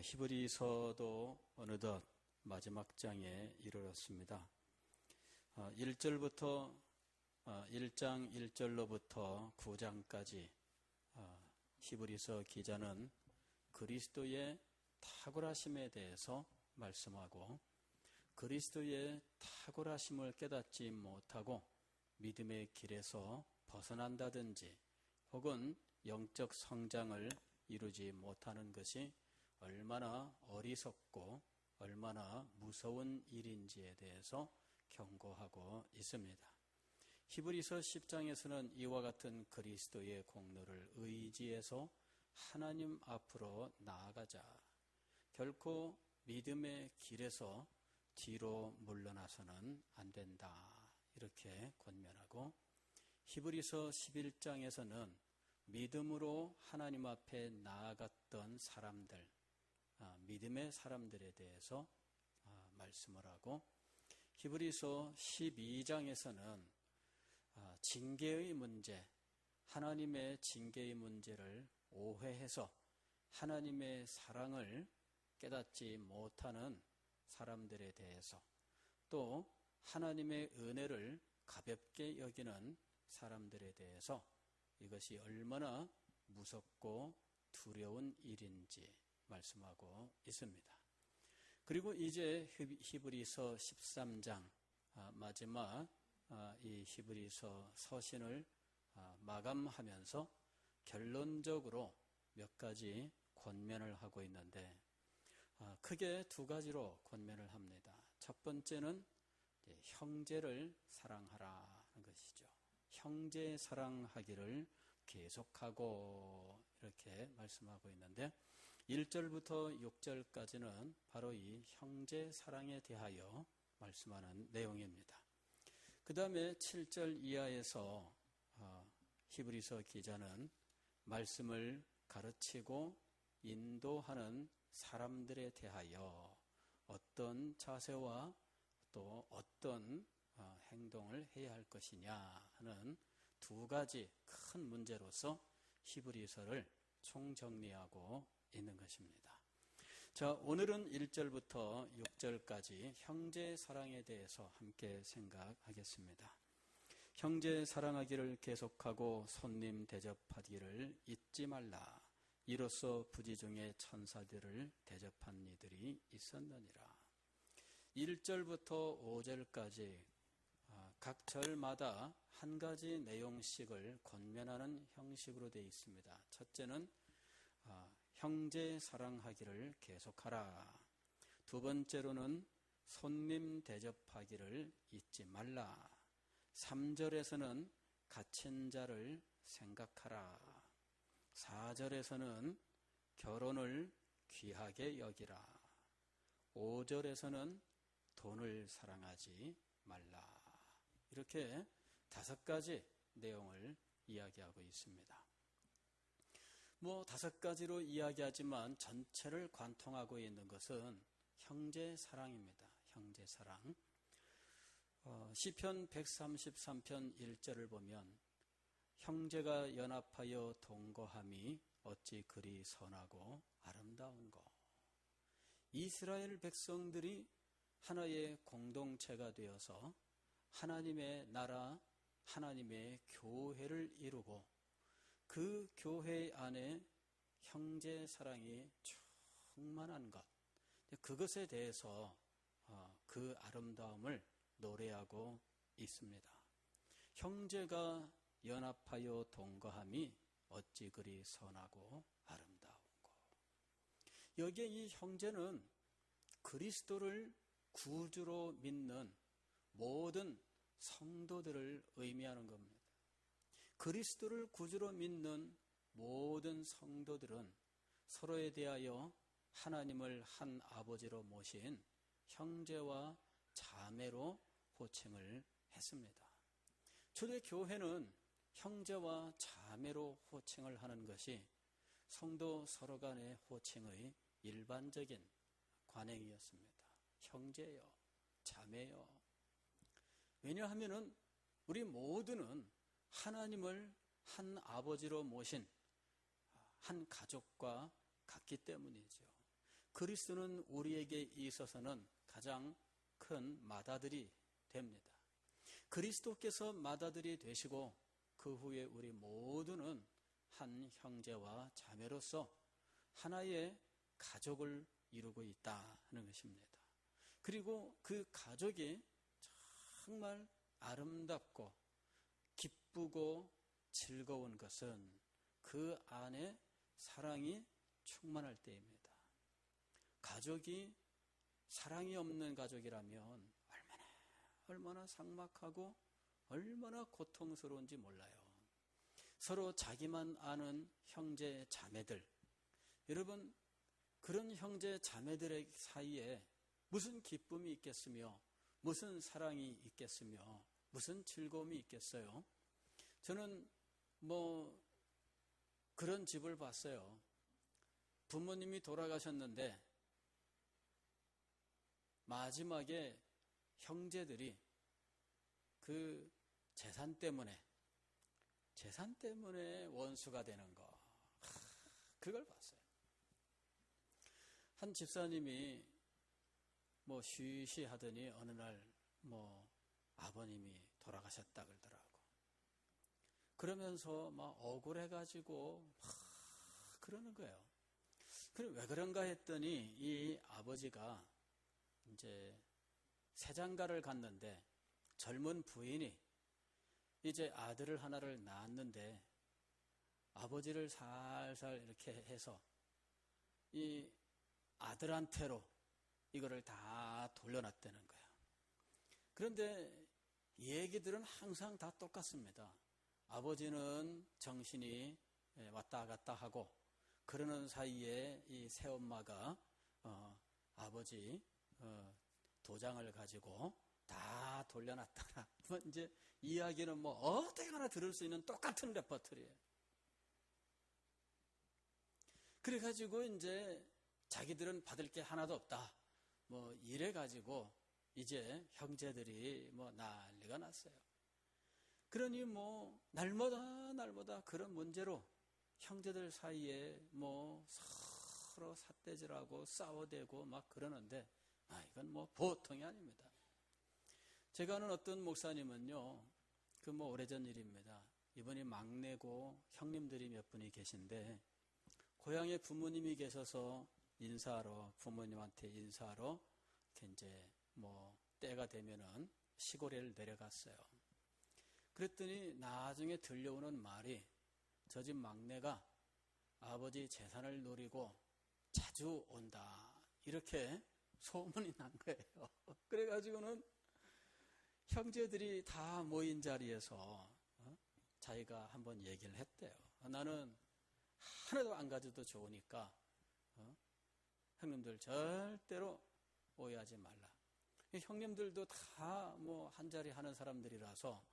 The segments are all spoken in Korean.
히브리서도 어느덧 마지막 장에 이르렀습니다. 1장 1절로부터 9장까지 히브리서 기자는 그리스도의 탁월하심에 대해서 말씀하고 그리스도의 탁월하심을 깨닫지 못하고 믿음의 길에서 벗어난다든지 혹은 영적 성장을 이루지 못하는 것이 얼마나 어리석고 얼마나 무서운 일인지에 대해서 경고하고 있습니다. 히브리서 10장에서는 이와 같은 그리스도의 공로를 의지해서 하나님 앞으로 나아가자. 결코 믿음의 길에서 뒤로 물러나서는 안 된다. 이렇게 권면하고 히브리서 11장에서는 믿음으로 하나님 앞에 나아갔던 사람들, 믿음의 사람들에 대해서 말씀을 하고 히브리서 12장에서는 징계의 문제, 하나님의 징계의 문제를 오해해서 하나님의 사랑을 깨닫지 못하는 사람들에 대해서 또 하나님의 은혜를 가볍게 여기는 사람들에 대해서 이것이 얼마나 무섭고 두려운 일인지 말씀하고 있습니다. 그리고 이제 히브리서 13장 마지막 이 히브리서 서신을 마감하면서 결론적으로 몇 가지 권면을 하고 있는데 크게 두 가지로 권면을 합니다. 첫 번째는 형제를 사랑하라는 것이죠. 형제 사랑하기를 계속하고 이렇게 말씀하고 있는데 1절부터 6절까지는 바로 이 형제 사랑에 대하여 말씀하는 내용입니다. 그 다음에 7절 이하에서 히브리서 기자는 말씀을 가르치고 인도하는 사람들에 대하여 어떤 자세와 또 어떤 행동을 해야 할 것이냐 하는 두 가지 큰 문제로서 히브리서를 총정리하고 있는 것입니다. 자, 오늘은 1절부터 6절까지 형제 사랑에 대해서 함께 생각하겠습니다. 형제 사랑하기를 계속하고 손님 대접하기를 잊지 말라. 이로써 부지 중에 천사들을 대접한 이들이 있었느니라. 1절부터 5절까지 각 절마다 한 가지 내용씩을 권면하는 형식으로 되어 있습니다. 첫째는 형제 사랑하기를 계속하라. 두 번째로는 손님 대접하기를 잊지 말라. 3절에서는 갇힌 자를 생각하라. 4절에서는 결혼을 귀하게 여기라. 5절에서는 돈을 사랑하지 말라. 이렇게 5가지 내용을 이야기하고 있습니다. 5가지로 이야기하지만 전체를 관통하고 있는 것은 형제 사랑입니다. 형제 사랑. 시편 133편 1절을 보면 형제가 연합하여 동거함이 어찌 그리 선하고 아름다운고. 이스라엘 백성들이 하나의 공동체가 되어서 하나님의 나라, 하나님의 교회를 이루고 그 교회 안에 형제 사랑이 충만한 것, 그것에 대해서 그 아름다움을 노래하고 있습니다. 형제가 연합하여 동거함이 어찌 그리 선하고 아름다운고. 여기에 이 형제는 그리스도를 구주로 믿는 모든 성도들을 의미하는 겁니다. 그리스도를 구주로 믿는 모든 성도들은 서로에 대하여 하나님을 한 아버지로 모신 형제와 자매로 호칭을 했습니다. 초대교회는 형제와 자매로 호칭을 하는 것이 성도 서로 간의 호칭의 일반적인 관행이었습니다. 형제요, 자매요. 왜냐하면 우리 모두는 하나님을 한 아버지로 모신 한 가족과 같기 때문이죠. 그리스도는 우리에게 있어서는 가장 큰 맏아들이 됩니다. 그리스도께서 맏아들이 되시고 그 후에 우리 모두는 한 형제와 자매로서 하나의 가족을 이루고 있다는 것입니다. 그리고 그 가족이 정말 아름답고 기쁘고 즐거운 것은 그 안에 사랑이 충만할 때입니다. 가족이 사랑이 없는 가족이라면 얼마나 삭막하고 얼마나 고통스러운지 몰라요. 서로 자기만 아는 형제 자매들, 여러분 그런 형제 자매들의 사이에 무슨 기쁨이 있겠으며 무슨 사랑이 있겠으며 무슨 즐거움이 있겠어요? 저는 그런 집을 봤어요. 부모님이 돌아가셨는데 마지막에 형제들이 그 재산 때문에 원수가 되는 거, 그걸 봤어요. 한 집사님이 쉬쉬 하더니 어느 날 아버님이 돌아가셨다 그러더라고. 그러면서 막 억울해가지고 그러는 거예요. 그럼 왜 그런가 했더니 이 아버지가 이제 새장가를 갔는데 젊은 부인이 이제 아들을 하나를 낳았는데 아버지를 살살 이렇게 해서 이 아들한테로 이거를 다 돌려놨다는 거예요. 그런데 얘기들은 항상 다 똑같습니다. 아버지는 정신이 왔다 갔다 하고 그러는 사이에 이 새엄마가 아버지 도장을 가지고 다 돌려놨다라. 이제 이야기는 어떻게 하나 들을 수 있는 똑같은 레퍼토리예요. 그래가지고 이제 자기들은 받을 게 하나도 없다. 이래가지고 이제 형제들이 난리가 났어요. 그러니 날마다 그런 문제로 형제들 사이에 서로 삿대질하고 싸워대고 막 그러는데 이건 보통이 아닙니다. 제가 아는 어떤 목사님은요, 오래전 일입니다. 이분이 막내고 형님들이 몇 분이 계신데 고향에 부모님이 계셔서 인사하러, 부모님한테 인사하러 이렇게 이제 때가 되면은 시골에 내려갔어요. 그랬더니 나중에 들려오는 말이 저 집 막내가 아버지 재산을 노리고 자주 온다, 이렇게 소문이 난 거예요. 그래가지고는 형제들이 다 모인 자리에서 자기가 한번 얘기를 했대요. 나는 하나도 안 가져도 좋으니까 형님들 절대로 오해하지 말라. 형님들도 다 한 자리 하는 사람들이라서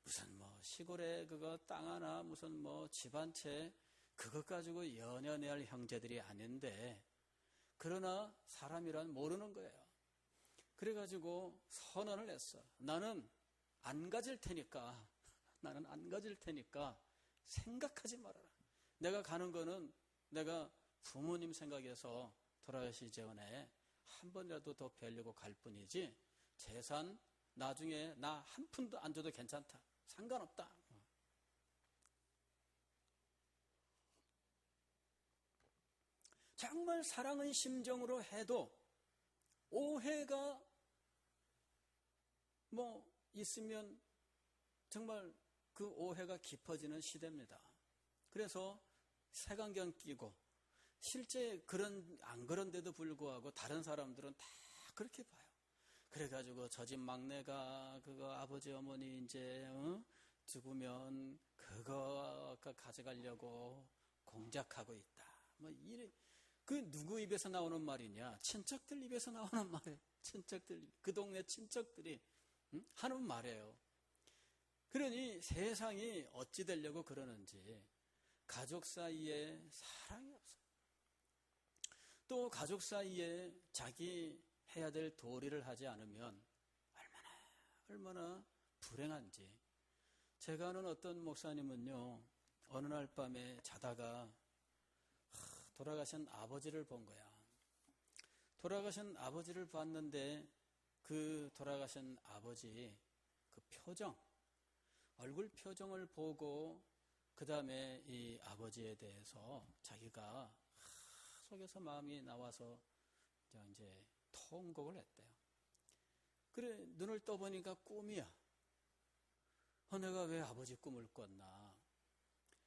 무슨 시골에 그거 땅 하나 무슨 집 한 채 그것 가지고 연연해야 할 형제들이 아닌데, 그러나 사람이란 모르는 거예요. 그래가지고 선언을 했어. 나는 안 가질 테니까 생각하지 말아라. 내가 가는 거는 내가 부모님 생각해서 돌아가시기 전에 한 번이라도 더 뵈려고 갈 뿐이지 재산 나중에 나 한 푼도 안 줘도 괜찮다. 상관없다. 정말 사랑의 심정으로 해도 오해가 있으면 정말 그 오해가 깊어지는 시대입니다. 그래서 색안경 끼고 실제 안 그런데도 불구하고 다른 사람들은 다 그렇게 봐요. 그래가지고 저 집 막내가 그거 아버지 어머니 이제 죽으면 그거 가져가려고 공작하고 있다. 이래. 그 누구 입에서 나오는 말이냐? 친척들 입에서 나오는 말이에요. 그 동네 친척들이 하는 말이에요. 그러니 세상이 어찌 되려고 그러는지 가족 사이에 사랑이 없어요. 또 가족 사이에 자기 해야 될 도리를 하지 않으면 얼마나 불행한지. 제가 아는 어떤 목사님은요, 어느 날 밤에 자다가 돌아가신 아버지를 본 거야. 돌아가신 아버지를 봤는데 그 돌아가신 아버지 그 표정, 얼굴 표정을 보고 그 다음에 이 아버지에 대해서 자기가 속에서 마음이 나와서 이제 통곡을 했대요. 그래, 눈을 떠보니까 꿈이야. 내가 왜 아버지 꿈을 꿨나.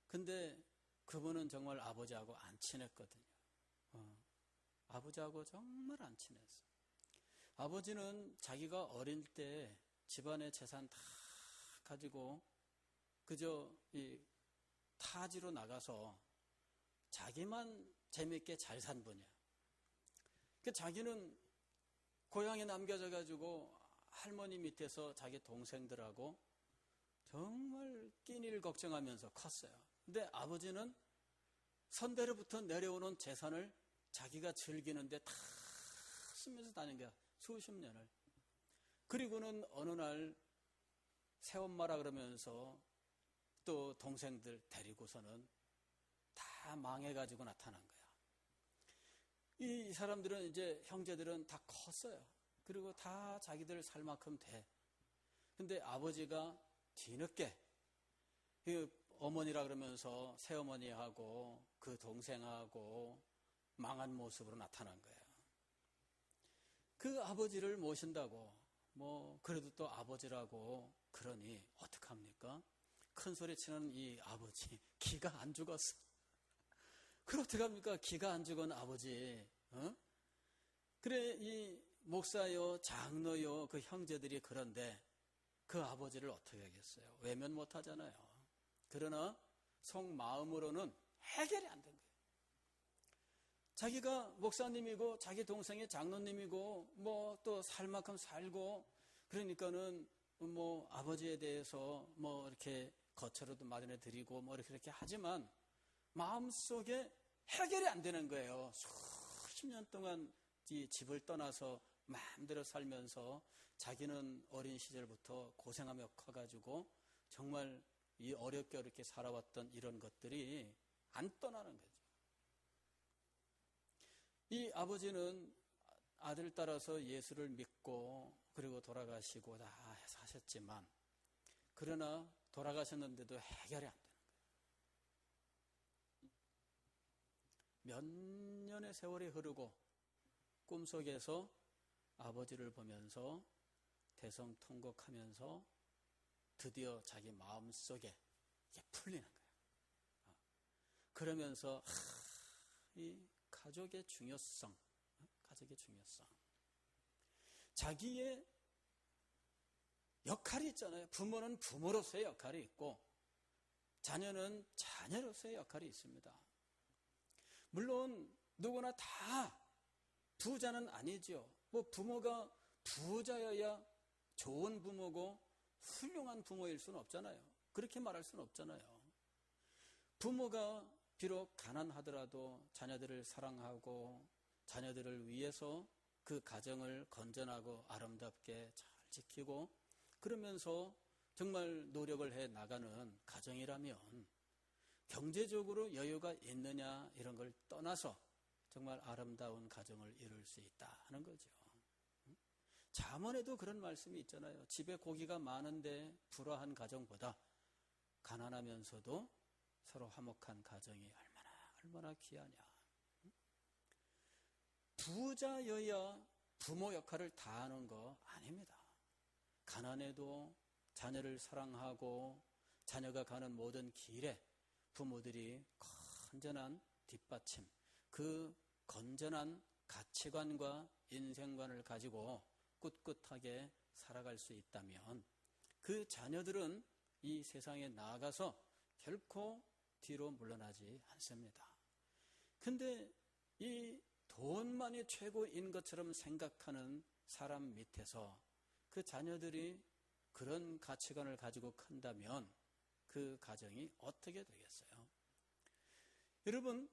근데 그분은 정말 아버지하고 안 친했거든요. 아버지하고 정말 안 친했어. 아버지는 자기가 어릴 때 집안의 재산 다 가지고 그저 이 타지로 나가서 자기만 재밌게 잘 산 분이야. 그 자기는 고향에 남겨져 가지고 할머니 밑에서 자기 동생들하고 정말 끼니를 걱정하면서 컸어요. 근데 아버지는 선대로부터 내려오는 재산을 자기가 즐기는데 다 쓰면서 다닌 거야. 수십 년을. 그리고는 어느 날 새엄마라 그러면서 또 동생들 데리고서는 다 망해가지고 나타난 거야. 이 사람들은 이제 형제들은 다 컸어요. 그리고 다 자기들 살 만큼 돼. 근데 아버지가 뒤늦게 그 어머니라 그러면서 새어머니하고 그 동생하고 망한 모습으로 나타난 거예요. 그 아버지를 모신다고 그래도 또 아버지라고 그러니 어떡합니까? 큰 소리 치는 이 아버지 기가 안 죽었어. 그럼 어떡합니까? 기가 안 죽은 아버지. 그래 이 목사요 장로요 그 형제들이 그런데 그 아버지를 어떻게 하겠어요? 외면 못 하잖아요. 그러나 속마음으로는 해결이 안 된 거예요. 자기가 목사님이고 자기 동생이 장로님이고 또 살 만큼 살고 그러니까는 아버지에 대해서 이렇게 거처로도 마련해 드리고 이렇게 하지만 마음속에 해결이 안 되는 거예요. 수십 년 동안 이 집을 떠나서 마음대로 살면서 자기는 어린 시절부터 고생하며 커가지고 정말 이 어렵게 살아왔던 이런 것들이 안 떠나는 거죠. 이 아버지는 아들 따라서 예수를 믿고 그리고 돌아가시고 다 하셨지만 그러나 돌아가셨는데도 해결이 안 되는 거예요. 몇 년의 세월이 흐르고 꿈속에서 아버지를 보면서 대성통곡하면서 드디어 자기 마음속에 이게 풀리는 거예요. 그러면서 이 가족의 중요성, 자기의 역할이 있잖아요. 부모는 부모로서의 역할이 있고 자녀는 자녀로서의 역할이 있습니다. 물론 누구나 다 부자는 아니죠. 부모가 부자여야 좋은 부모고 훌륭한 부모일 수는 없잖아요. 그렇게 말할 수는 없잖아요. 부모가 비록 가난하더라도 자녀들을 사랑하고 자녀들을 위해서 그 가정을 건전하고 아름답게 잘 지키고 그러면서 정말 노력을 해 나가는 가정이라면 경제적으로 여유가 있느냐 이런 걸 떠나서 정말 아름다운 가정을 이룰 수 있다는 거죠. 잠언에도 그런 말씀이 있잖아요. 집에 고기가 많은데 불화한 가정보다 가난하면서도 서로 화목한 가정이 얼마나 귀하냐. 부자여야 부모 역할을 다 하는 거 아닙니다. 가난해도 자녀를 사랑하고 자녀가 가는 모든 길에 부모들이 건전한 뒷받침, 그 건전한 가치관과 인생관을 가지고 꿋꿋하게 살아갈 수 있다면 그 자녀들은 이 세상에 나아가서 결코 뒤로 물러나지 않습니다. 근데 이 돈만이 최고인 것처럼 생각하는 사람 밑에서 그 자녀들이 그런 가치관을 가지고 큰다면 그 가정이 어떻게 되겠어요? 여러분,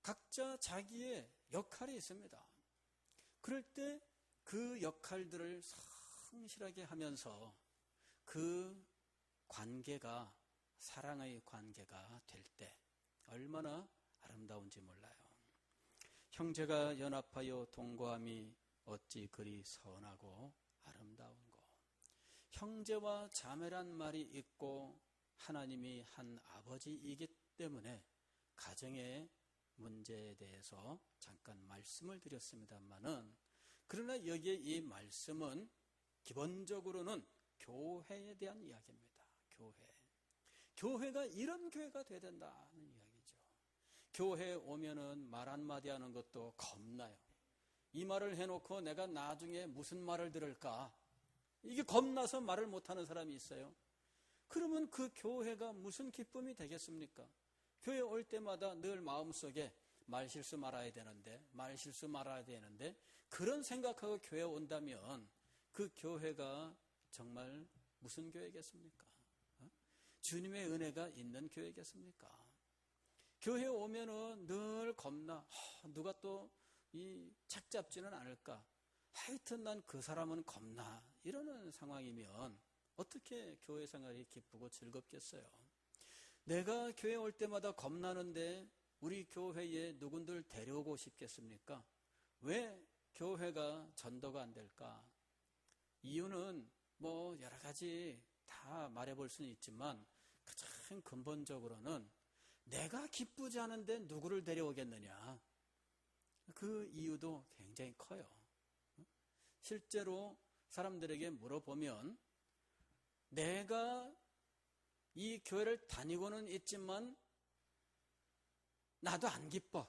각자 자기의 역할이 있습니다. 그럴 때 그 역할들을 성실하게 하면서 그 관계가 사랑의 관계가 될 때 얼마나 아름다운지 몰라요. 형제가 연합하여 동거함이 어찌 그리 선하고 아름다운고. 형제와 자매란 말이 있고 하나님이 한 아버지이기 때문에 가정의 문제에 대해서 잠깐 말씀을 드렸습니다만은, 그러나 여기에 이 말씀은 기본적으로는 교회에 대한 이야기입니다. 교회가 이런 교회가 돼야 된다는 이야기죠. 교회에 오면은 말 한마디 하는 것도 겁나요. 이 말을 해놓고 내가 나중에 무슨 말을 들을까, 이게 겁나서 말을 못하는 사람이 있어요. 그러면 그 교회가 무슨 기쁨이 되겠습니까? 교회 올 때마다 늘 마음속에 말실수 말아야 되는데 그런 생각하고 교회 온다면 그 교회가 정말 무슨 교회겠습니까? 주님의 은혜가 있는 교회겠습니까? 교회 오면은 늘 겁나, 누가 또 이 책 잡지는 않을까, 하여튼 난 그 사람은 겁나, 이러는 상황이면 어떻게 교회 생활이 기쁘고 즐겁겠어요? 내가 교회 올 때마다 겁나는데 우리 교회에 누군들 데려오고 싶겠습니까? 왜 교회가 전도가 안 될까? 이유는 뭐 여러 가지 다 말해볼 수는 있지만 가장 근본적으로는 내가 기쁘지 않은데 누구를 데려오겠느냐, 그 이유도 굉장히 커요. 실제로 사람들에게 물어보면 내가 이 교회를 다니고는 있지만 나도 안 기뻐.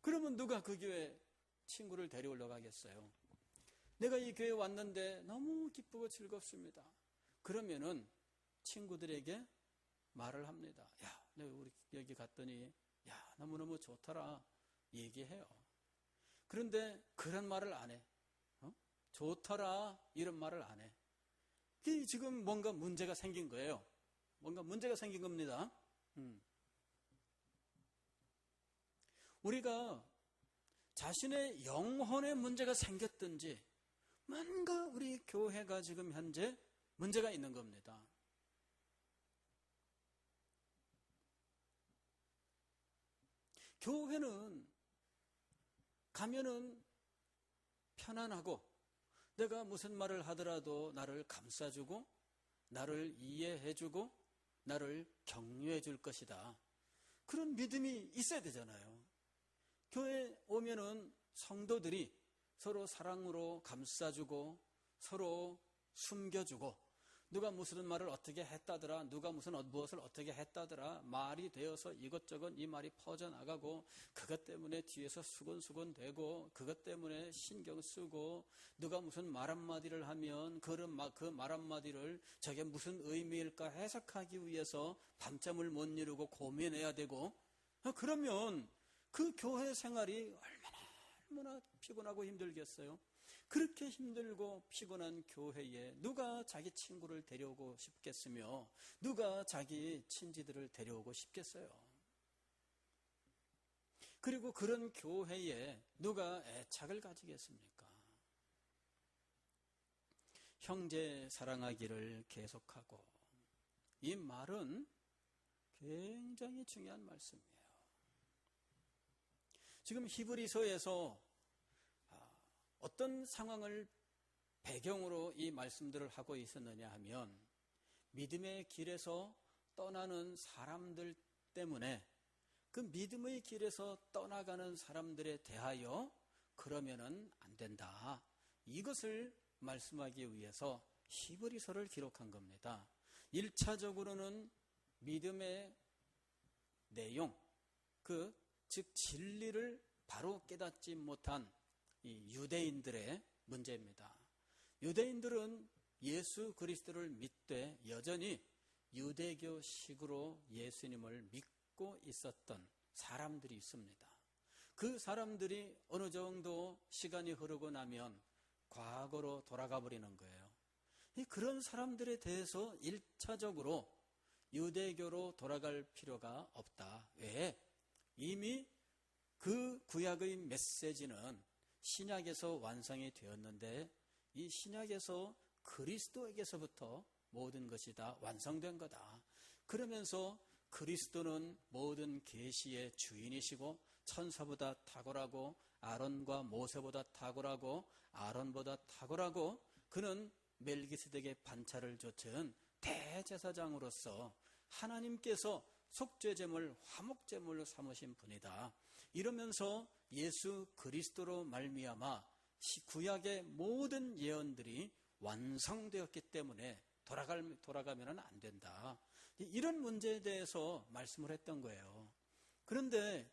그러면 누가 그 교회 친구를 데려오려고 하겠어요? 내가 이 교회에 왔는데 너무 기쁘고 즐겁습니다. 그러면은 친구들에게 말을 합니다. 야, 내가 우리 여기 갔더니 야, 너무너무 좋더라 얘기해요. 그런데 그런 말을 안 해. 좋더라 이런 말을 안 해. 지금 뭔가 문제가 생긴 거예요. 뭔가 문제가 생긴 겁니다. 우리가 자신의 영혼에 문제가 생겼든지 뭔가 우리 교회가 지금 현재 문제가 있는 겁니다. 교회는 가면은 편안하고 내가 무슨 말을 하더라도 나를 감싸주고 나를 이해해주고 나를 격려해 줄 것이다. 그런 믿음이 있어야 되잖아요. 교회 오면은 성도들이 서로 사랑으로 감싸주고 서로 숨겨주고, 누가 무슨 말을 어떻게 했다더라, 누가 무엇을 어떻게 했다더라 말이 되어서 이것저것 이 말이 퍼져나가고, 그것 때문에 뒤에서 수근수근 되고, 그것 때문에 신경 쓰고, 누가 무슨 말 한마디를 하면 그 말 한마디를 저게 무슨 의미일까 해석하기 위해서 밤잠을 못 이루고 고민해야 되고, 그러면 그 교회 생활이 얼마나 피곤하고 힘들겠어요? 그렇게 힘들고 피곤한 교회에 누가 자기 친구를 데려오고 싶겠으며 누가 자기 친지들을 데려오고 싶겠어요? 그리고 그런 교회에 누가 애착을 가지겠습니까? 형제 사랑하기를 계속하고, 이 말은 굉장히 중요한 말씀이에요. 지금 히브리서에서 어떤 상황을 배경으로 이 말씀들을 하고 있었느냐 하면, 믿음의 길에서 떠나는 사람들 때문에 그 믿음의 길에서 떠나가는 사람들에 대하여 그러면은 안 된다, 이것을 말씀하기 위해서 히브리서를 기록한 겁니다. 1차적으로는 믿음의 내용, 즉 진리를 바로 깨닫지 못한 이 유대인들의 문제입니다. 유대인들은 예수 그리스도를 믿되 여전히 유대교식으로 예수님을 믿고 있었던 사람들이 있습니다. 그 사람들이 어느 정도 시간이 흐르고 나면 과거로 돌아가 버리는 거예요. 그런 사람들에 대해서 1차적으로 유대교로 돌아갈 필요가 없다. 왜? 이미 그 구약의 메시지는 신약에서 완성이 되었는데, 이 신약에서 그리스도에게서부터 모든 것이 다 완성된 거다. 그러면서 그리스도는 모든 계시의 주인이시고 천사보다 탁월하고 아론과 모세보다 탁월하고 아론보다 탁월하고 그는 멜기세덱의 반차를 좇은 대제사장으로서 하나님께서 속죄제물, 화목제물로 삼으신 분이다. 이러면서 예수 그리스도로 말미암아 구약의 모든 예언들이 완성되었기 때문에 돌아가면 안 된다. 이런 문제에 대해서 말씀을 했던 거예요. 그런데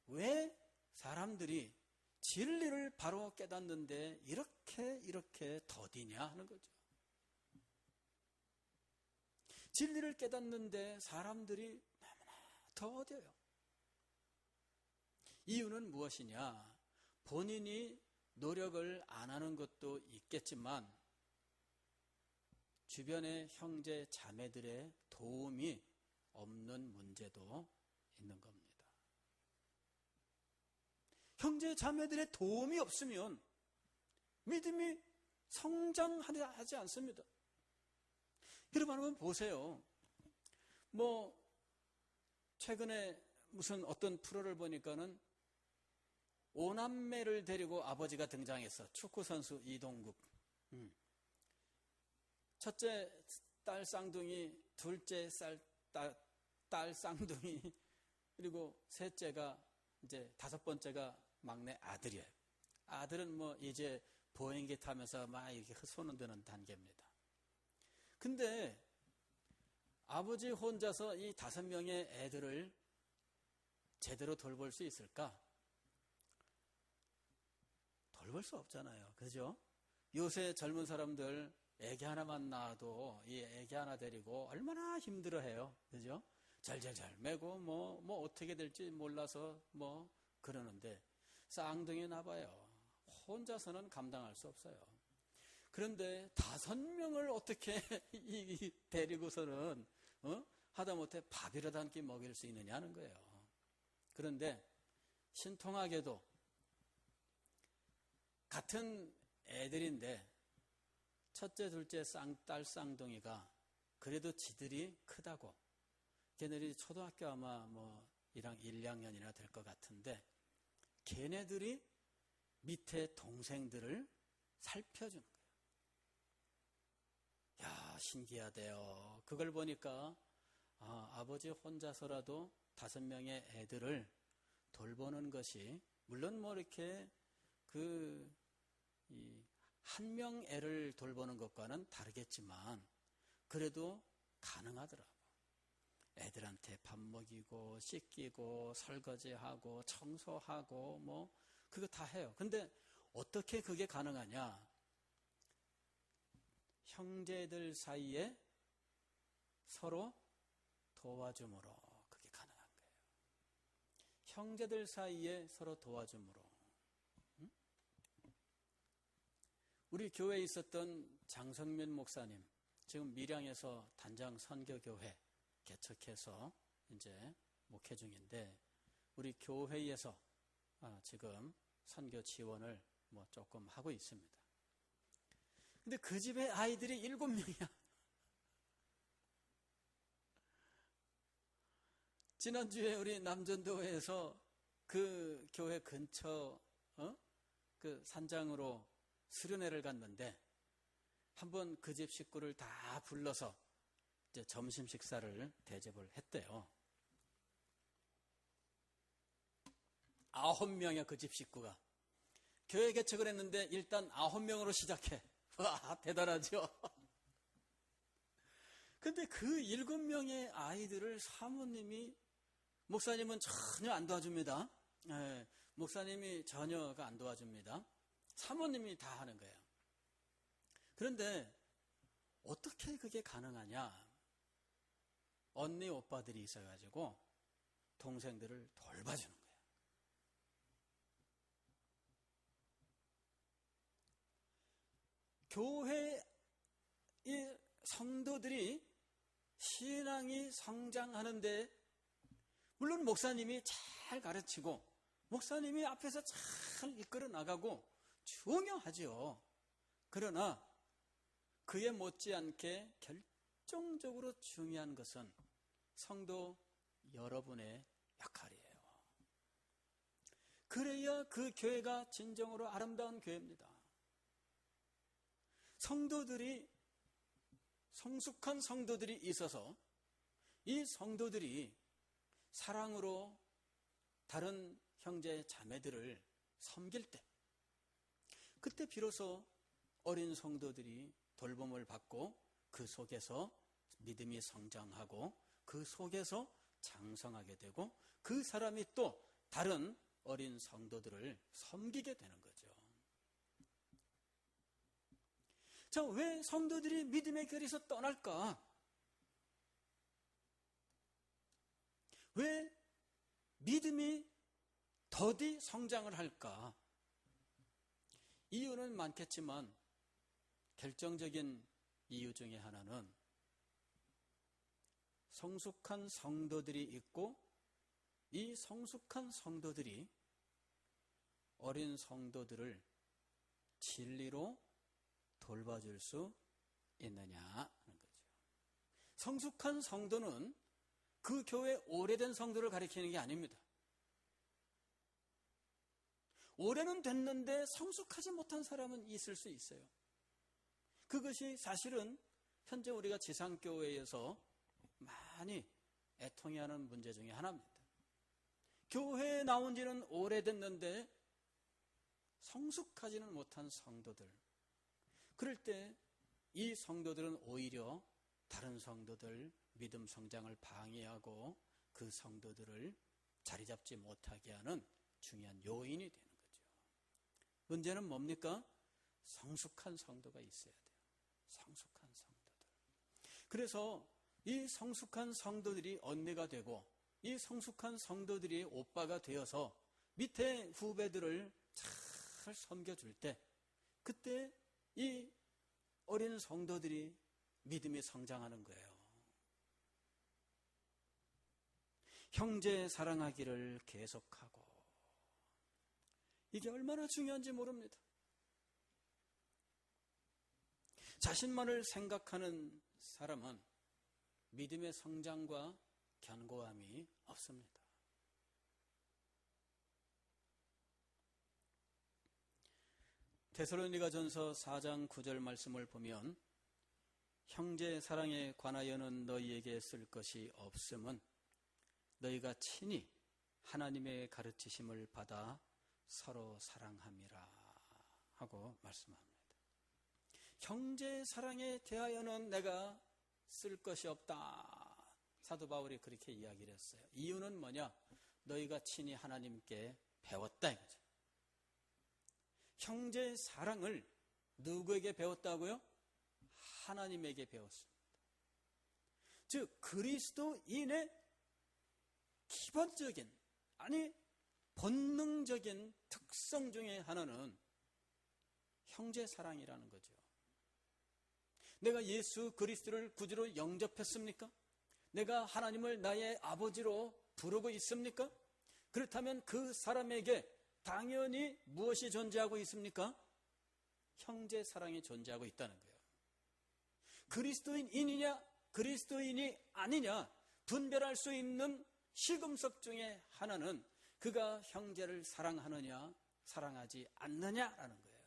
왜 사람들이 진리를 바로 깨닫는데 이렇게 더디냐 하는 거죠. 진리를 깨닫는데 사람들이 너무나 더뎌요. 이유는 무엇이냐? 본인이 노력을 안 하는 것도 있겠지만 주변의 형제 자매들의 도움이 없는 문제도 있는 겁니다. 형제 자매들의 도움이 없으면 믿음이 성장하지 않습니다. 여러분 한번 보세요. 최근에 무슨 어떤 프로를 보니까는 오남매를 데리고 아버지가 등장했어. 축구선수 이동국. 첫째 딸 쌍둥이, 둘째 딸 쌍둥이, 그리고 셋째가 이제 다섯 번째가 막내 아들이에요. 아들은 이제 보행기 타면서 막 이렇게 손을 드는 단계입니다. 근데 아버지 혼자서 이 5명의 애들을 제대로 돌볼 수 있을까? 돌볼 수 없잖아요. 그죠? 요새 젊은 사람들 애기 하나만 낳아도 이 애기 하나 데리고 얼마나 힘들어해요. 그죠? 잘잘잘 매고 어떻게 될지 몰라서 그러는데 쌍둥이 나봐요. 혼자서는 감당할 수 없어요. 그런데 5명을 어떻게 데리고서는 하다못해 밥이라도 한 끼 먹일 수 있느냐는 거예요. 그런데 신통하게도 같은 애들인데 첫째, 둘째 딸 쌍둥이가 그래도 지들이 크다고, 걔네들이 초등학교 아마 1, 2학년이나 될 것 같은데 걔네들이 밑에 동생들을 살펴주는 거예요. 야, 신기하대요. 그걸 보니까 아버지 혼자서라도 5명의 애들을 돌보는 것이 물론 이렇게 한 명 애를 돌보는 것과는 다르겠지만 그래도 가능하더라고. 애들한테 밥 먹이고 씻기고 설거지하고 청소하고 그거 다 해요. 근데 어떻게 그게 가능하냐? 형제들 사이에 서로 도와줌으로 그게 가능한 거예요. 형제들 사이에 서로 도와줌으로. 우리 교회에 있었던 장성면 목사님, 지금 밀양에서 단장 선교교회 개척해서 이제 목회 중인데 우리 교회에서 지금 선교 지원을 조금 하고 있습니다. 근데 그 집에 아이들이 7명이야. 지난주에 우리 남전도에서 그 교회 근처 그 산장으로 수련회를 갔는데 한번 그 집 식구를 다 불러서 이제 점심 식사를 대접을 했대요. 9명이야 그 집 식구가. 교회 개척을 했는데 일단 9명으로 시작해. 와, 대단하죠? 근데 그 7명의 아이들을 사모님이, 목사님은 전혀 안 도와줍니다. 네, 목사님이 전혀가 안 도와줍니다. 사모님이 다 하는 거예요. 그런데 어떻게 그게 가능하냐? 언니 오빠들이 있어가지고 동생들을 돌봐주는 거예요. 교회의 성도들이 신앙이 성장하는데 물론 목사님이 잘 가르치고 목사님이 앞에서 잘 이끌어 나가고 중요하지요. 그러나 그에 못지않게 결정적으로 중요한 것은 성도 여러분의 역할이에요. 그래야 그 교회가 진정으로 아름다운 교회입니다. 성숙한 성도들이 있어서 이 성도들이 사랑으로 다른 형제 자매들을 섬길 때, 그때 비로소 어린 성도들이 돌봄을 받고 그 속에서 믿음이 성장하고 그 속에서 장성하게 되고 그 사람이 또 다른 어린 성도들을 섬기게 되는 거죠. 자, 왜 성도들이 믿음의 길에서 떠날까? 왜 믿음이 더디 성장을 할까? 이유는 많겠지만 결정적인 이유 중에 하나는 성숙한 성도들이 있고 이 성숙한 성도들이 어린 성도들을 진리로 돌봐줄 수 있느냐 하는 거죠. 성숙한 성도는 그 교회 오래된 성도를 가리키는 게 아닙니다. 오래는 됐는데 성숙하지 못한 사람은 있을 수 있어요. 그것이 사실은 현재 우리가 지상교회에서 많이 애통해하는 문제 중에 하나입니다. 교회에 나온 지는 오래됐는데 성숙하지는 못한 성도들, 그럴 때 이 성도들은 오히려 다른 성도들 믿음 성장을 방해하고 그 성도들을 자리 잡지 못하게 하는 중요한 요인이 되는 거죠. 문제는 뭡니까? 성숙한 성도가 있어야 돼요. 성숙한 성도들. 그래서 이 성숙한 성도들이 언니가 되고 이 성숙한 성도들이 오빠가 되어서 밑에 후배들을 잘 섬겨줄 때, 그때 이 어린 성도들이 믿음이 성장하는 거예요. 형제 사랑하기를 계속하고, 이게 얼마나 중요한지 모릅니다. 자신만을 생각하는 사람은 믿음의 성장과 견고함이 없습니다. 데살로니가전서 4장 9절 말씀을 보면 형제 사랑에 관하여는 너희에게 쓸 것이 없음은 너희가 친히 하나님의 가르치심을 받아 서로 사랑함이라 하고 말씀합니다. 형제 사랑에 대하여는 내가 쓸 것이 없다. 사도 바울이 그렇게 이야기를 했어요. 이유는 뭐냐? 너희가 친히 하나님께 배웠다 이거죠. 형제 사랑을 누구에게 배웠다고요? 하나님에게 배웠습니다. 즉 그리스도인의 기본적인, 아니 본능적인 특성 중에 하나는 형제 사랑이라는 거죠. 내가 예수 그리스도를 구주로 영접했습니까? 내가 하나님을 나의 아버지로 부르고 있습니까? 그렇다면 그 사람에게 당연히 무엇이 존재하고 있습니까? 형제 사랑이 존재하고 있다는 거예요. 그리스도인이냐 그리스도인이 아니냐 분별할 수 있는 시금석 중에 하나는 그가 형제를 사랑하느냐 사랑하지 않느냐라는 거예요.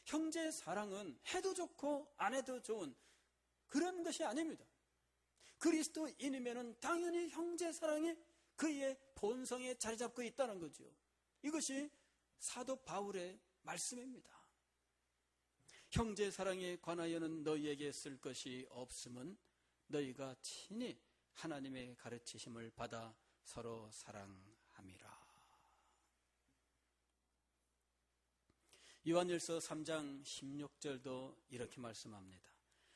형제 사랑은 해도 좋고 안 해도 좋은 그런 것이 아닙니다. 그리스도인이면 당연히 형제 사랑이 그의 본성에 자리 잡고 있다는 거죠. 이것이 사도 바울의 말씀입니다. 형제 사랑에 관하여는 너희에게 쓸 것이 없음은 너희가 친히 하나님의 가르치심을 받아 서로 사랑함이라. 요한일서 3장 16절도 이렇게 말씀합니다.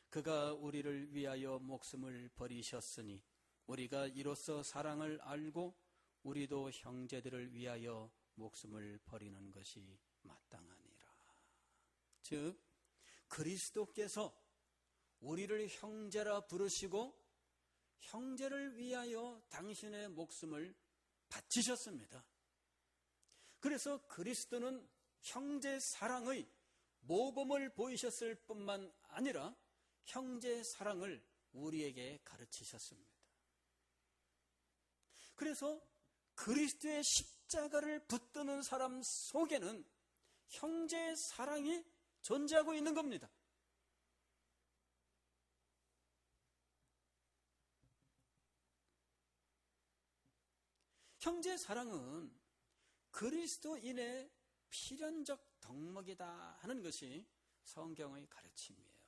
그가 우리를 위하여 목숨을 버리셨으니 우리가 이로써 사랑을 알고 우리도 형제들을 위하여 목숨을 버리는 것이 마땅하니라. 즉 그리스도께서 우리를 형제라 부르시고 형제를 위하여 당신의 목숨을 바치셨습니다. 그래서 그리스도는 형제 사랑의 모범을 보이셨을 뿐만 아니라 형제 사랑을 우리에게 가르치셨습니다. 그래서 그리스도의 십자가를 붙드는 사람 속에는 형제의 사랑이 존재하고 있는 겁니다. 형제의 사랑은 그리스도인의 필연적 덕목이다 하는 것이 성경의 가르침이에요.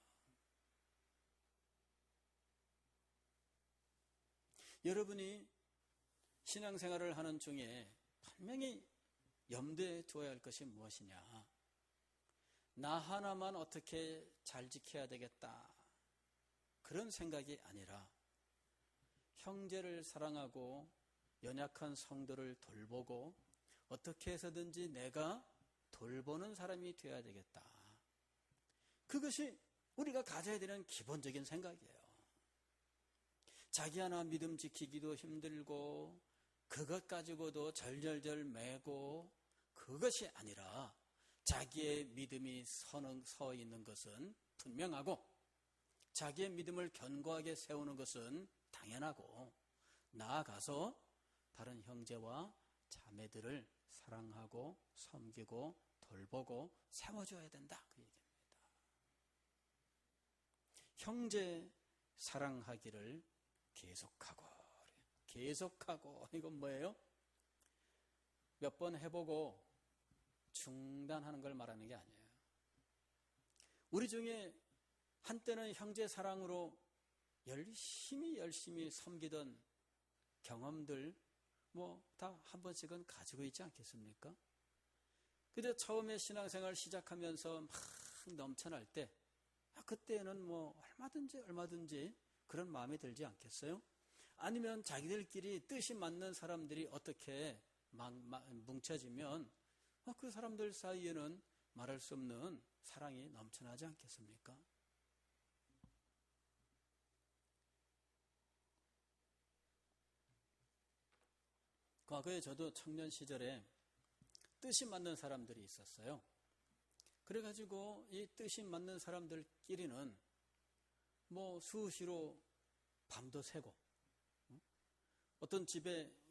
여러분이 신앙생활을 하는 중에 분명히 염두에 두어야 할 것이 무엇이냐? 나 하나만 어떻게 잘 지켜야 되겠다, 그런 생각이 아니라 형제를 사랑하고 연약한 성도를 돌보고 어떻게 해서든지 내가 돌보는 사람이 되어야 되겠다. 그것이 우리가 가져야 되는 기본적인 생각이에요. 자기 하나 믿음 지키기도 힘들고 그것 가지고도 절절절 매고, 그것이 아니라 자기의 믿음이 서 있는 것은 분명하고 자기의 믿음을 견고하게 세우는 것은 당연하고, 나아가서 다른 형제와 자매들을 사랑하고 섬기고 돌보고 세워줘야 된다, 그 얘기입니다. 형제 사랑하기를 계속하고 이건 뭐예요? 몇 번 해보고 중단하는 걸 말하는 게 아니에요. 우리 중에 한때는 형제 사랑으로 열심히 섬기던 경험들 다 한 번씩은 가지고 있지 않겠습니까? 근데 처음에 신앙생활 시작하면서 막 넘쳐날 때 그때는 얼마든지 그런 마음이 들지 않겠어요? 아니면 자기들끼리 뜻이 맞는 사람들이 어떻게 뭉쳐지면 그 사람들 사이에는 말할 수 없는 사랑이 넘쳐나지 않겠습니까? 과거에 저도 청년 시절에 뜻이 맞는 사람들이 있었어요. 그래가지고 이 뜻이 맞는 사람들끼리는 수시로 밤도 새고, 어떤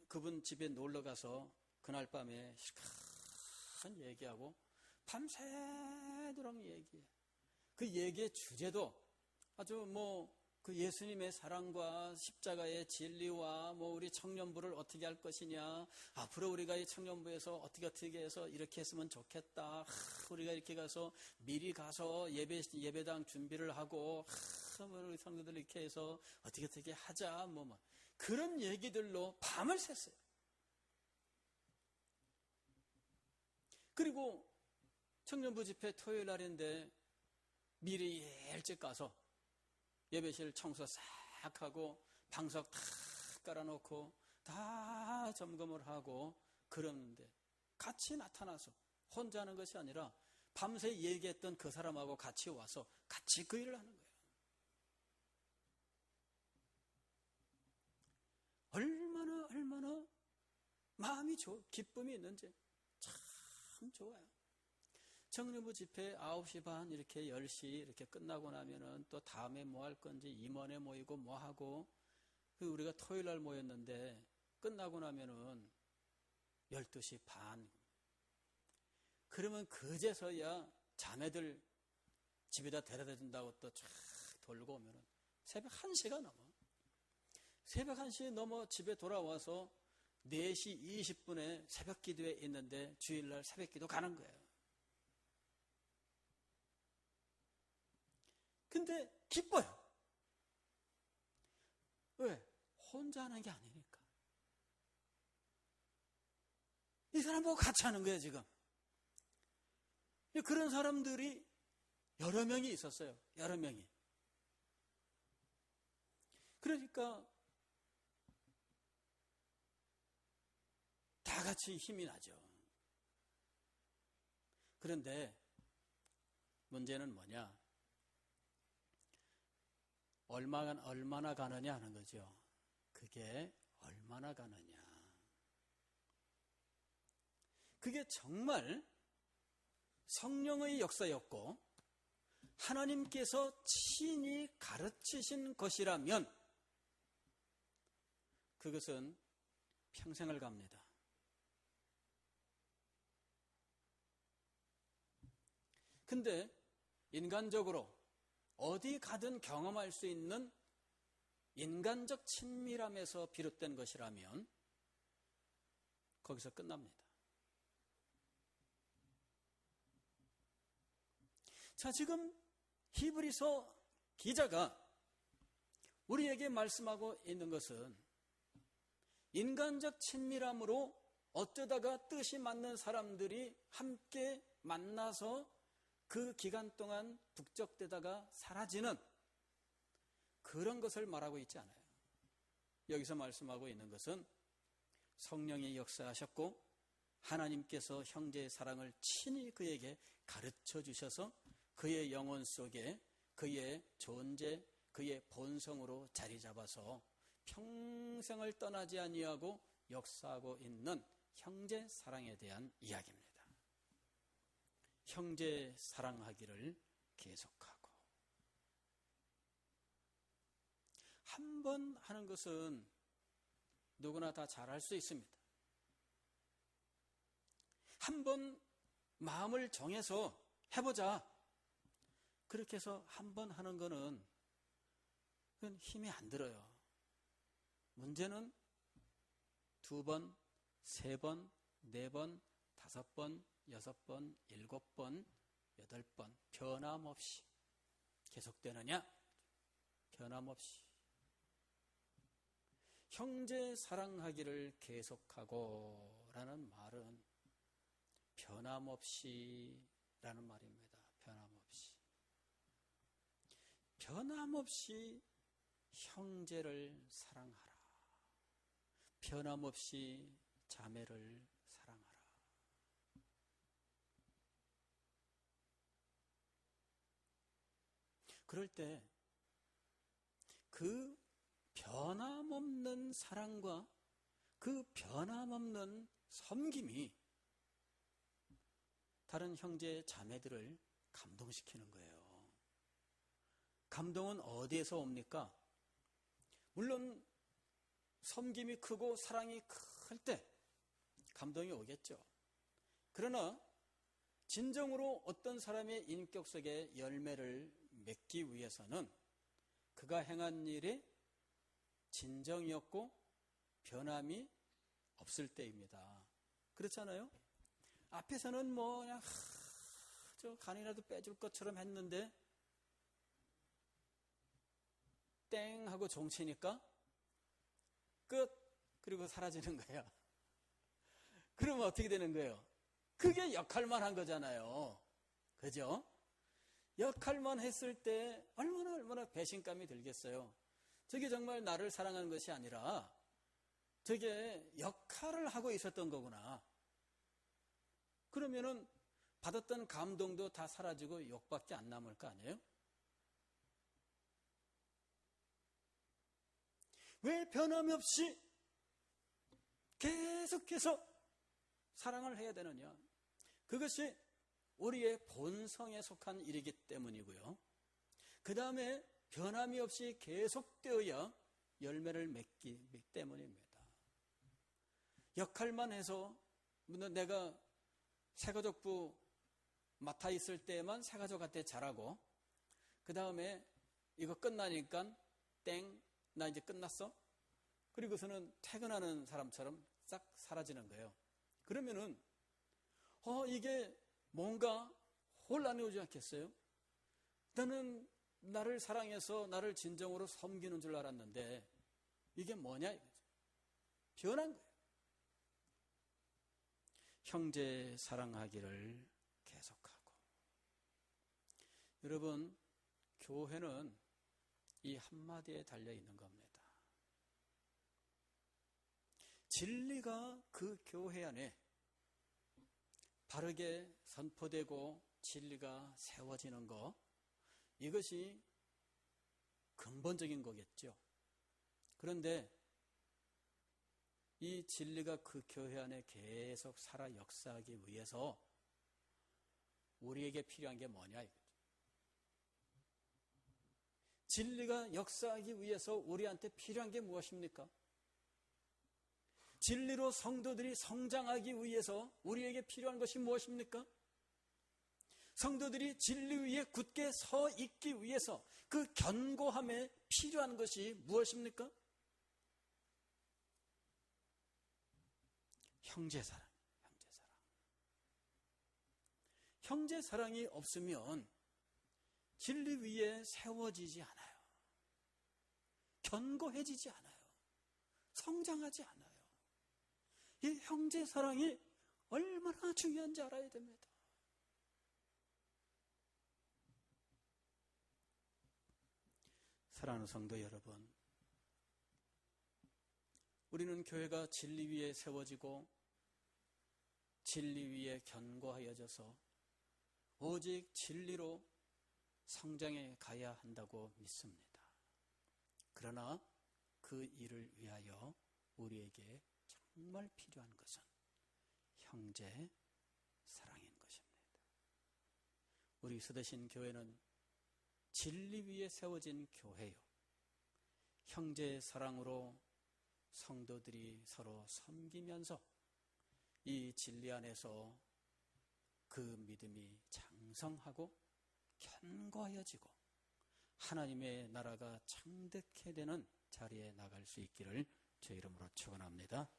그분 집에 놀러 가서 그날 밤에 실컷 얘기하고 밤새도록 얘기해. 그 얘기의 주제도 아주 그 예수님의 사랑과 십자가의 진리와 우리 청년부를 어떻게 할 것이냐, 앞으로 우리가 이 청년부에서 어떻게 해서 이렇게 했으면 좋겠다, 우리가 이렇게 가서 미리 가서 예배당 준비를 하고 우리 성도들 이렇게 해서 어떻게 하자, 그런 얘기들로 밤을 샜어요. 그리고 청년부 집회 토요일 날인데 미리 일찍 가서 예배실 청소 싹 하고 방석 다 깔아놓고 다 점검을 하고 그러는데, 같이 나타나서 혼자 하는 것이 아니라 밤새 얘기했던 그 사람하고 같이 와서 같이 그 일을 하는 거예요. 얼마나 마음이 기쁨이 있는지 참 좋아요. 청년부 집회 9시 반 이렇게 10시 이렇게 끝나고 나면은 또 다음에 뭐 할 건지 임원회 모이고 뭐 하고, 우리가 토요일 날 모였는데 끝나고 나면은 12시 반. 그러면 그제서야 자매들 집에다 데려다 준다고 또 쫙 돌고 오면은 새벽 1시가 넘어. 새벽 1시 넘어 집에 돌아와서 4시 20분에 새벽 기도에 있는데 주일날 새벽 기도 가는 거예요. 근데 기뻐요. 왜? 혼자 하는 게 아니니까. 이 사람 보고 같이 하는 거예요, 지금. 그런 사람들이 여러 명이 있었어요. 여러 명이. 그러니까 다 같이 힘이 나죠. 그런데 문제는 뭐냐? 얼마나 가느냐 하는 거죠. 그게 얼마나 가느냐. 그게 정말 성령의 역사였고 하나님께서 친히 가르치신 것이라면 그것은 평생을 갑니다. 근데 인간적으로 어디 가든 경험할 수 있는 인간적 친밀함에서 비롯된 것이라면 거기서 끝납니다. 자, 지금 히브리서 기자가 우리에게 말씀하고 있는 것은 인간적 친밀함으로 어쩌다가 뜻이 맞는 사람들이 함께 만나서 그 기간 동안 북적대다가 사라지는 그런 것을 말하고 있지 않아요. 여기서 말씀하고 있는 것은 성령이 역사하셨고 하나님께서 형제의 사랑을 친히 그에게 가르쳐 주셔서 그의 영혼 속에 그의 존재, 그의 본성으로 자리 잡아서 평생을 떠나지 아니하고 역사하고 있는 형제 사랑에 대한 이야기입니다. 형제 사랑하기를 계속하고. 한 번 하는 것은 누구나 다 잘할 수 있습니다. 한 번 마음을 정해서 해보자. 그렇게 해서 한 번 하는 거는 그건 힘이 안 들어요. 문제는 2번, 3번, 4번, 5번, 6번, 7번, 8번 변함없이 계속되느냐? 변함없이. 형제 사랑하기를 계속하고 라는 말은 변함없이 라는 말입니다. 변함없이. 변함없이 형제를 사랑하라. 변함없이 자매를 사랑하라. 그럴 때 그 변함없는 사랑과 그 변함없는 섬김이 다른 형제 자매들을 감동시키는 거예요. 감동은 어디에서 옵니까? 물론 섬김이 크고 사랑이 클 때 감동이 오겠죠. 그러나 진정으로 어떤 사람의 인격 속에 열매를 맺기 위해서는 그가 행한 일이 진정이었고 변함이 없을 때입니다. 그렇잖아요? 앞에서는 뭐 그냥 저 간이라도 빼줄 것처럼 했는데 땡 하고 종치니까 끝. 그리고 사라지는 거야. 그러면 어떻게 되는 거예요? 그게 역할만 한 거잖아요. 그죠? 역할만 했을 때 얼마나 배신감이 들겠어요. 저게 정말 나를 사랑하는 것이 아니라 저게 역할을 하고 있었던 거구나. 그러면은 받았던 감동도 다 사라지고 욕밖에 안 남을 거 아니에요? 왜 변함이 없이 계속해서 사랑을 해야 되느냐? 그것이 우리의 본성에 속한 일이기 때문이고요. 그 다음에 변함이 없이 계속되어야 열매를 맺기 때문입니다. 역할만 해서 내가 새가족부 맡아 있을 때만 새가족한테 잘하고 그 다음에 이거 끝나니까 땡, 나 이제 끝났어? 그리고서는 퇴근하는 사람처럼 싹 사라지는 거예요. 그러면은 이게 뭔가 혼란이 오지 않겠어요? 나는 나를 사랑해서 나를 진정으로 섬기는 줄 알았는데 이게 뭐냐 이거죠. 변한 거예요. 형제 사랑하기를 계속하고. 여러분, 교회는 이 한마디에 달려 있는 겁니다. 진리가 그 교회 안에 바르게 선포되고 진리가 세워지는 것, 이것이 근본적인 거겠죠. 그런데 이 진리가 그 교회 안에 계속 살아 역사하기 위해서 우리에게 필요한 게 뭐냐 이거죠. 진리가 역사하기 위해서 우리한테 필요한 게 무엇입니까? 진리로 성도들이 성장하기 위해서 우리에게 필요한 것이 무엇입니까? 성도들이 진리 위에 굳게 서 있기 위해서 그 견고함에 필요한 것이 무엇입니까? 형제사랑. 형제사랑이 없으면 진리 위에 세워지지 않아요. 견고해지지 않아요. 성장하지 않아요. 이 형제사랑이 얼마나 중요한지 알아야 됩니다. 사랑하는 성도 여러분, 우리는 교회가 진리 위에 세워지고 진리 위에 견고하여져서 오직 진리로 성장해 가야 한다고 믿습니다. 그러나 그 일을 위하여 우리에게 정말 필요한 것은 형제 사랑인 것입니다. 우리 스대신 교회는 진리 위에 세워진 교회요, 형제 사랑으로 성도들이 서로 섬기면서 이 진리 안에서 그 믿음이 장성하고 견고해지고 하나님의 나라가 창대케 되는 자리에 나갈 수 있기를 주의 이름으로 축원합니다.